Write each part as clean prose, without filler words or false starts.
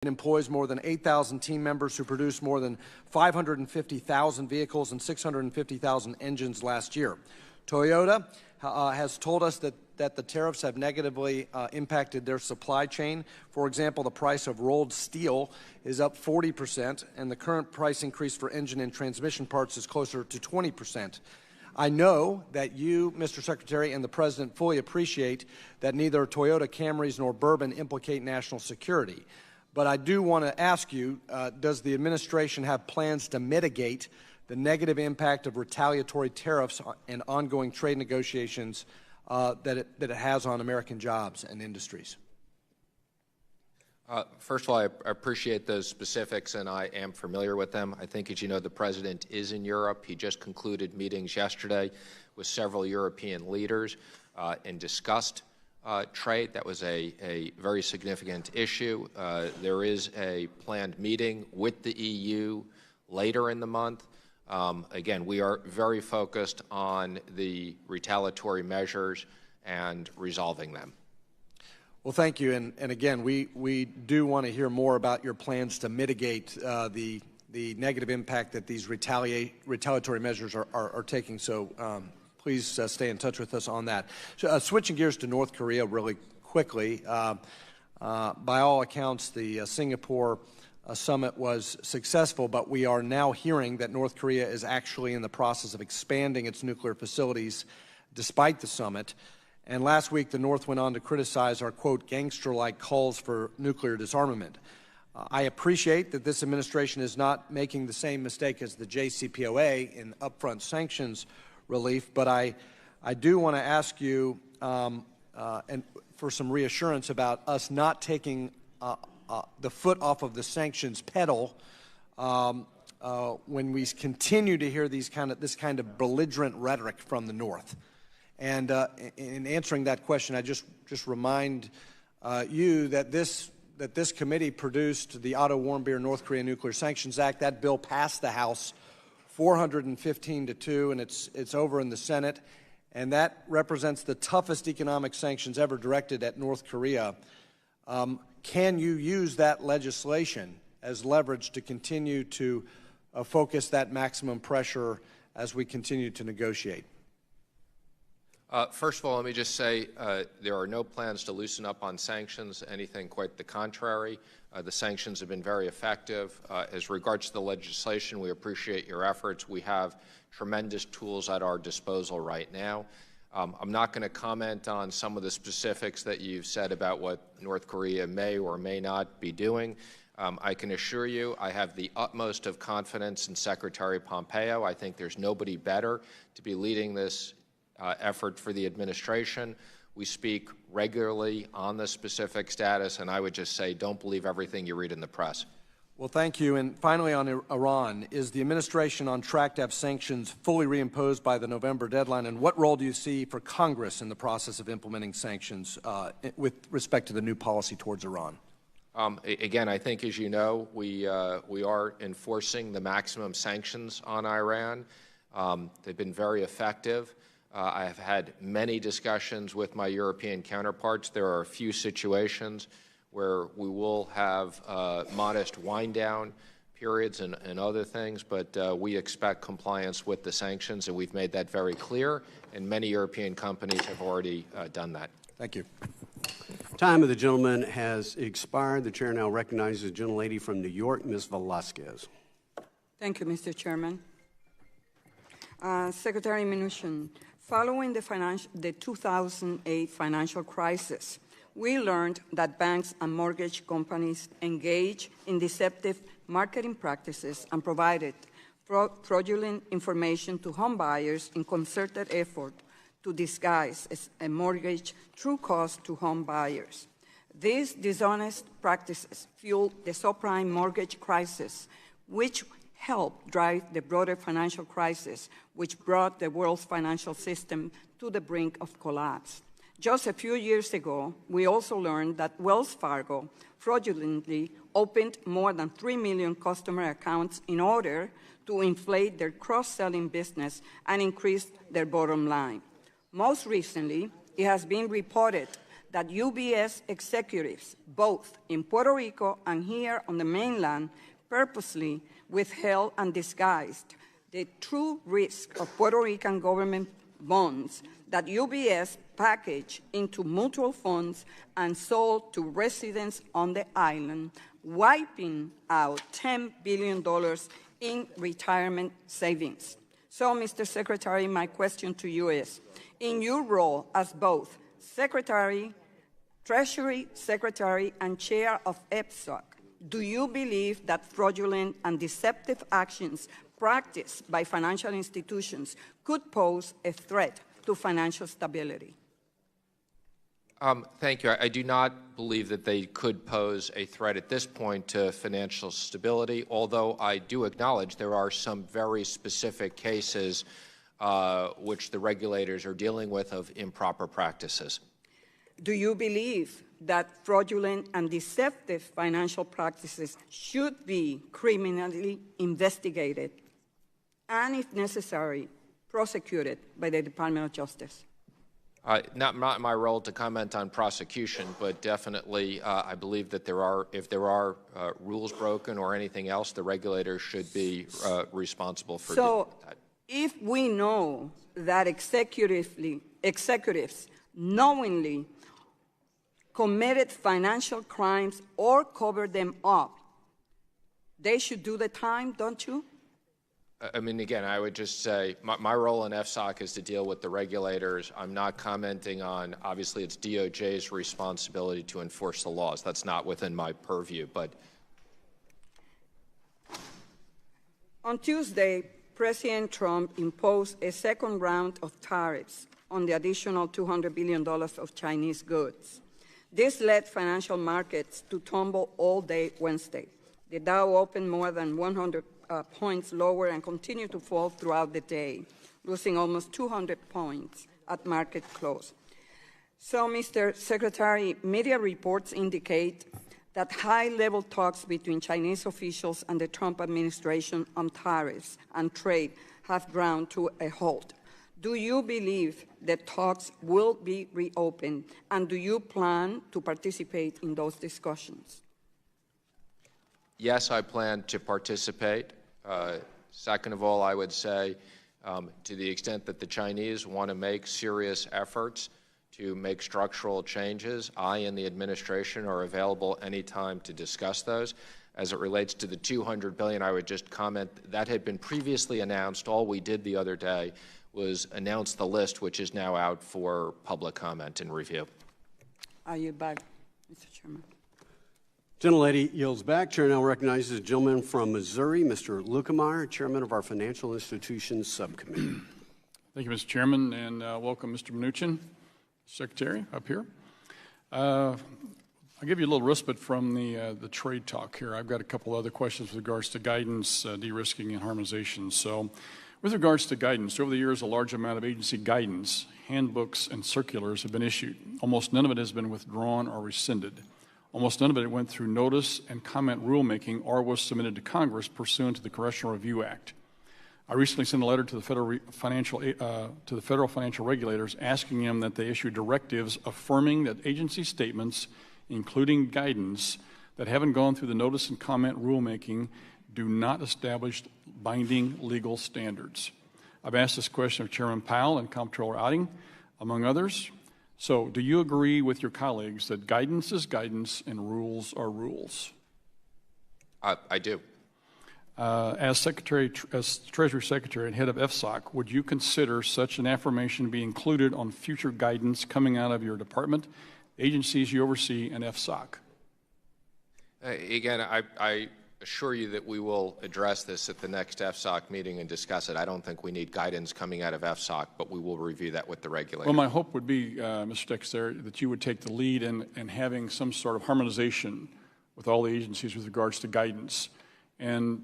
It employs more than 8,000 team members who produced more than 550,000 vehicles and 650,000 engines last year. Toyota has told us that the tariffs have negatively impacted their supply chain. For example, the price of rolled steel is up 40%, and the current price increase for engine and transmission parts is closer to 20%. I know that you, Mr. Secretary, and the President fully appreciate that neither Toyota Camrys nor Bourbon implicate national security. But I do want to ask you, does the administration have plans to mitigate the negative impact of retaliatory tariffs and ongoing trade negotiations that it has on American jobs and industries? First of all, I appreciate those specifics, and I am familiar with them. I think, as you know, the President is in Europe. He just concluded meetings yesterday with several European leaders and discussed trade. That was a very significant issue. There is a planned meeting with the EU later in the month. Again, we are very focused on the retaliatory measures and resolving them. Well, thank you. And again, we do want to hear more about your plans to mitigate the negative impact that these retaliatory measures are taking. So please stay in touch with us on that. So, switching gears to North Korea really quickly. By all accounts, the Singapore summit was successful, but we are now hearing that North Korea is actually in the process of expanding its nuclear facilities despite the summit. And last week, the North went on to criticize our, quote, gangster-like calls for nuclear disarmament. I appreciate that this administration is not making the same mistake as the JCPOA in upfront sanctions relief, but I do want to ask you and for some reassurance about us not taking the foot off of the sanctions pedal when we continue to hear this kind of belligerent rhetoric from the North. And in answering that question, I just remind you that this committee produced the Otto Warmbier North Korea Nuclear Sanctions Act. That bill passed the House 415-2, and it's over in the Senate. And that represents the toughest economic sanctions ever directed at North Korea. Can you use that legislation as leverage to continue to focus that maximum pressure as we continue to negotiate? First of all, let me just say there are no plans to loosen up on sanctions, anything quite the contrary. The sanctions have been very effective. As regards to the legislation, we appreciate your efforts. We have tremendous tools at our disposal right now. I'm not going to comment on some of the specifics that you've said about what North Korea may or may not be doing. I can assure you I have the utmost of confidence in Secretary Pompeo. I think there's nobody better to be leading this effort for the administration. We speak regularly on the specific status, and I would just say don't believe everything you read in the press. Well, thank you. And finally, on Iran, is the administration on track to have sanctions fully reimposed by the November deadline? And what role do you see for Congress in the process of implementing sanctions with respect to the new policy towards Iran? Again, I think, as you know, we are enforcing the maximum sanctions on Iran. They've been very effective. I have had many discussions with my European counterparts. There are a few situations where we will have modest wind-down periods and other things, but we expect compliance with the sanctions, and we've made that very clear, and many European companies have already done that. Thank you. Time of the gentleman has expired. The chair now recognizes the gentlelady from New York, Ms. Velasquez. Thank you, Mr. Chairman. Secretary Mnuchin, following the 2008 financial crisis, we learned that banks and mortgage companies engage in deceptive marketing practices and provided fraudulent information to home buyers in concerted effort to disguise a mortgage true cost to home buyers. These dishonest practices fueled the subprime mortgage crisis, which helped drive the broader financial crisis, which brought the world's financial system to the brink of collapse. Just a few years ago, we also learned that Wells Fargo fraudulently opened more than 3 million customer accounts in order to inflate their cross-selling business and increase their bottom line. Most recently, it has been reported that UBS executives, both in Puerto Rico and here on the mainland, purposely withheld and disguised the true risk of Puerto Rican government bonds that UBS packaged into mutual funds and sold to residents on the island, wiping out $10 billion in retirement savings. So, Mr. Secretary, my question to you is, in your role as both Secretary, Treasury Secretary, and Chair of FSOC, do you believe that fraudulent and deceptive actions practiced by financial institutions could pose a threat to financial stability? Thank you. I do not believe that they could pose a threat at this point to financial stability, although I do acknowledge there are some very specific cases which the regulators are dealing with of improper practices. Do you believe that fraudulent and deceptive financial practices should be criminally investigated and, if necessary, prosecuted by the Department of Justice? Not my role to comment on prosecution, but definitely I believe that if there are rules broken or anything else, the regulators should be responsible for doing that. If we know that executives knowingly committed financial crimes or covered them up, they should do the time, don't you? I mean, again, I would just say my role in FSOC is to deal with the regulators. I'm not commenting on, obviously, it's DOJ's responsibility to enforce the laws. That's not within my purview. But on Tuesday, President Trump imposed a second round of tariffs on the additional $200 billion of Chinese goods. This led financial markets to tumble all day Wednesday. The Dow opened more than 100 points lower and continued to fall throughout the day, losing almost 200 points at market close. So, Mr. Secretary, media reports indicate that high-level talks between Chinese officials and the Trump administration on tariffs and trade have ground to a halt. Do you believe that talks will be reopened, and do you plan to participate in those discussions? yes, I plan to participate. Second of all, I would say to the extent that the Chinese want to make serious efforts to make structural changes, I and the administration are available anytime to discuss those. As it relates to the $200 billion, I would just comment that had been previously announced. All we did the other day was announce the list, which is now out for public comment and review. Are you back, Mr. Chairman? Gentlelady yields back. Chair now recognizes the gentleman from Missouri, Mr. Lukemeyer, chairman of our Financial Institutions Subcommittee. Thank you, Mr. Chairman, and welcome, Mr. Mnuchin, Secretary, up here. I'll give you a little respite from the trade talk here. I've got a couple other questions with regards to guidance, de-risking, and harmonization. So, with regards to guidance, over the years, a large amount of agency guidance, handbooks, and circulars have been issued. Almost none of it has been withdrawn or rescinded. Almost none of it went through notice and comment rulemaking or was submitted to Congress pursuant to the Congressional Review Act. I recently sent a letter to the federal financial regulators asking them that they issue directives affirming that agency statements, including guidance, that haven't gone through the notice and comment rulemaking do not establish binding legal standards. I've asked this question of Chairman Powell and Comptroller Otting, among others. So, do you agree with your colleagues that guidance is guidance and rules are rules? I do. As Treasury Secretary and head of FSOC, would you consider such an affirmation be included on future guidance coming out of your department, agencies you oversee, and FSOC? Again, I assure you that we will address this at the next FSOC meeting and discuss it. I don't think we need guidance coming out of FSOC, but we will review that with the regulator. Well, my hope would be, Mr. Secretary, that you would take the lead in having some sort of harmonization with all the agencies with regards to guidance. And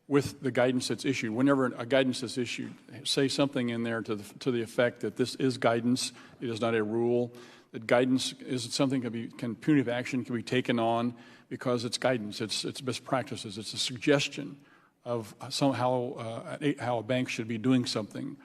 with the guidance that's issued, whenever a guidance is issued, say something in there to the effect that this is guidance, it is not a rule, that guidance is something punitive action can be taken on because it's guidance, it's best practices, it's a suggestion of somehow how a bank should be doing something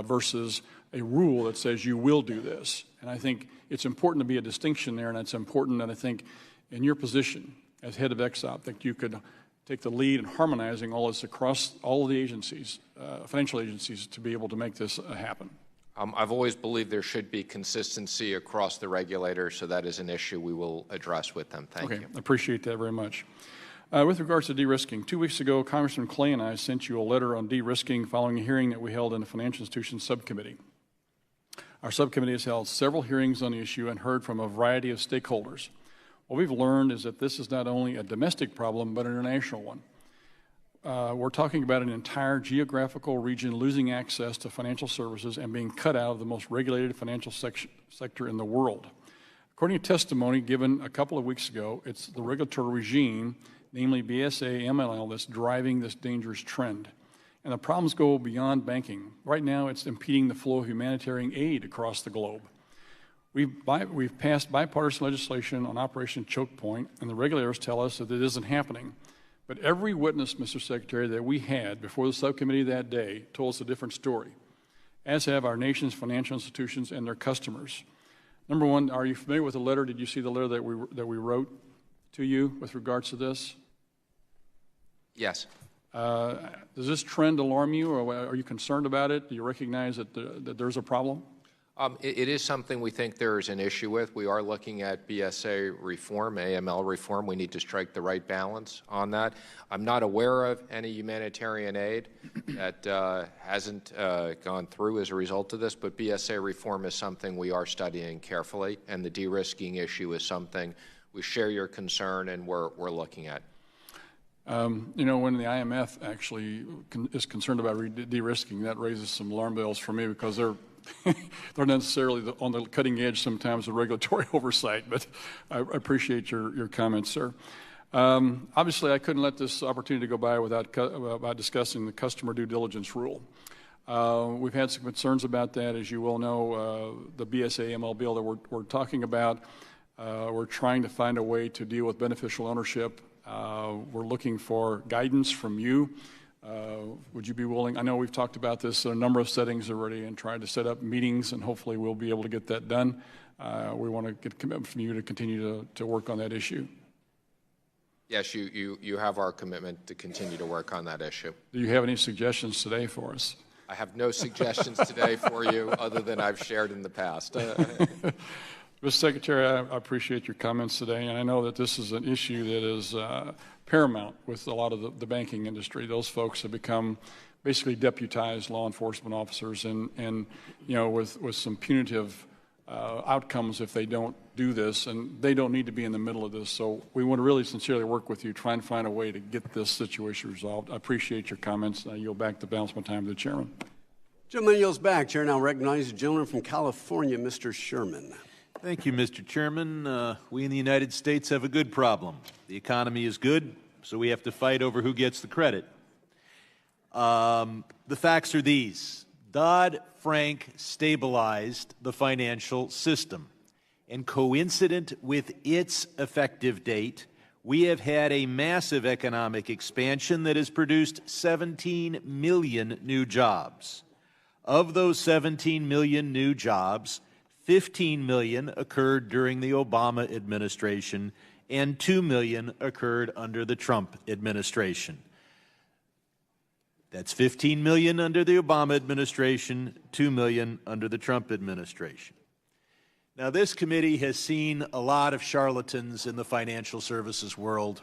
versus a rule that says you will do this. And I think it's important to be a distinction there, and it's important that I think in your position as head of EXOP that you could take the lead in harmonizing all this across all of the agencies, financial agencies, to be able to make this happen. I've always believed there should be consistency across the regulators, so that is an issue we will address with them. Thank you. I appreciate that very much. With regards to de-risking, 2 weeks ago, Congressman Clay and I sent you a letter on de-risking following a hearing that we held in the Financial Institutions Subcommittee. Our subcommittee has held several hearings on the issue and heard from a variety of stakeholders. What we've learned is that this is not only a domestic problem, but an international one. We're talking about an entire geographical region losing access to financial services and being cut out of the most regulated financial sector in the world. According to testimony given a couple of weeks ago, it's the regulatory regime, namely BSA, MLL, that's driving this dangerous trend. And the problems go beyond banking. Right now, it's impeding the flow of humanitarian aid across the globe. We've passed bipartisan legislation on Operation Choke Point, and the regulators tell us that it isn't happening. But every witness, Mr. Secretary, that we had before the subcommittee that day told us a different story, as have our nation's financial institutions and their customers. Number one, are you familiar with the letter? Did you see the letter that we wrote to you with regards to this? Yes. Does this trend alarm you, or are you concerned about it? Do you recognize that there's a problem? It is something we think there is an issue with. We are looking at BSA reform, AML reform. We need to strike the right balance on that. I'm not aware of any humanitarian aid that hasn't gone through as a result of this, but BSA reform is something we are studying carefully, and the de-risking issue is something we share your concern and we're looking at. You know, when the IMF actually is concerned about de-risking, that raises some alarm bells for me, because they're not necessarily on the cutting edge sometimes of regulatory oversight, but I appreciate your comments, sir. Obviously, I couldn't let this opportunity go by without discussing the customer due diligence rule. We've had some concerns about that. As you well know, the BSA ML bill that we're talking about, we're trying to find a way to deal with beneficial ownership. We're looking for guidance from you. Would you be willing? I know we've talked about this in a number of settings already and tried to set up meetings, and hopefully we'll be able to get that done. We want to get a commitment from you to continue to work on that issue. Yes, you have our commitment to continue to work on that issue. Do you have any suggestions today for us? I have no suggestions today for you other than I've shared in the past. Mr. Secretary, I appreciate your comments today, and I know that this is an issue that is paramount with a lot of the banking industry. Those folks have become basically deputized law enforcement officers, and you know, with some punitive outcomes if they don't do this, and they don't need to be in the middle of this. So we want to really sincerely work with you, try and find a way to get this situation resolved. I appreciate your comments, and I yield back the balance of my time to the chairman. Gentleman yields back. Chair now recognizes the gentleman from California, Mr. Sherman. Thank you, Mr. Chairman. We in the United States have a good problem. The economy is good, so we have to fight over who gets the credit. The facts are these. Dodd-Frank stabilized the financial system, and coincident with its effective date, we have had a massive economic expansion that has produced 17 million new jobs. Of those 17 million new jobs, 15 million occurred during the Obama administration, and 2 million occurred under the Trump administration. That's 15 million under the Obama administration, 2 million under the Trump administration. Now, this committee has seen a lot of charlatans in the financial services world.